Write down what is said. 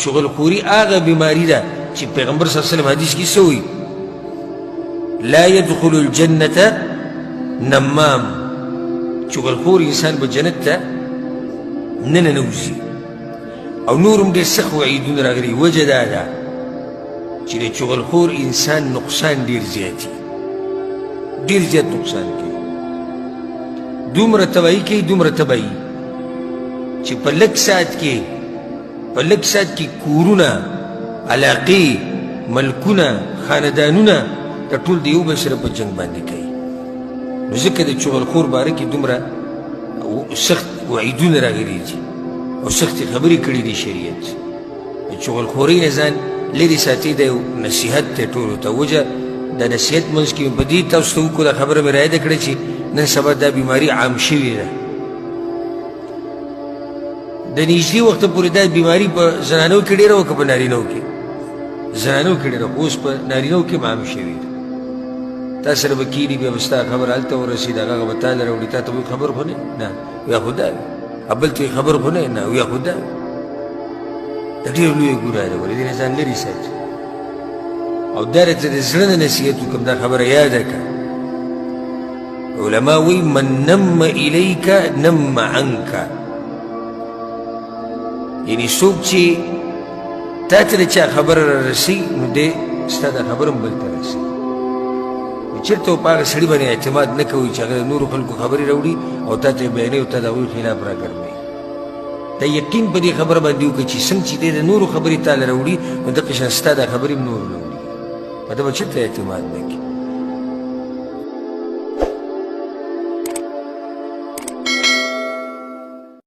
چغلخوري هغه بیماری ده چې پیغمبر صلی الله علیه وسلم حدیث کې څه وایي لا يدخل الجنة نمام چغلخور انسان به جنت ته نه ننوځي او نور هم ډېر سخت وعیدونه راغلي وجه دا ده چې د چغلخور انسان نقصان ډېر زیاتي ډېر زیات نقصان کوي دومره تباهي کوي دومره تباهي چې په لږ ساعت کې کورونه علاقې ملکونه خاندانونه د ټول د یو بل سره په جنګ باندې کوي نو ځکه د چغلخور باره کې دومره سخت وعیدونه راغلي دي او سختې خبرې کړي دي شریعت د چغلخورۍ نه ځان لرې ساتي د یو نصیحت دی ټولو ته وجه د نصیحت منځ کې مې په دې تاسو ته وکړو دا خبره مې رایاده کړې چې نن سبا دا بیماري عام شوې ده د نږدې وخته پورې دا بیماري په زنانو کې ډېره وه که په نارینهو کې زنانو کې ډېره خو اوس په نارینهو کې هم عام شوې ده تا سره به کښېني بیا به ستا خبر هلته ورسېد هغه به تا له راوړي تا ته به خبر خو نه ویا خو دا بل ته خبر خو نه ویا خو دا د ډېر لویه ګناه ده ولې دې نه ځان لرې ساتي او دا راته د زړه نه نصیحت وکړم دا خبره یاده کړه علما وایي من نم الیک نم عنک یعنې څوک چې تا ته د چا خبره رارسي نو دی ستا دا خبره هم بل ته رسي چېرته په هغه سړي باندې اعتماد نه کوئ چې هغه د نورو خلکو خبرې راوړي او تا ته یې بیانوي او تا د هغوی خلاف راګرځوي دا یقین په دې خبره باندې وکړه چې څنګه چې دی د نورو خبرې تا له راوړي نو دقه شان ستا دا خبرې هم نورو راوړي په ده به چېرته اعتماد نه کړي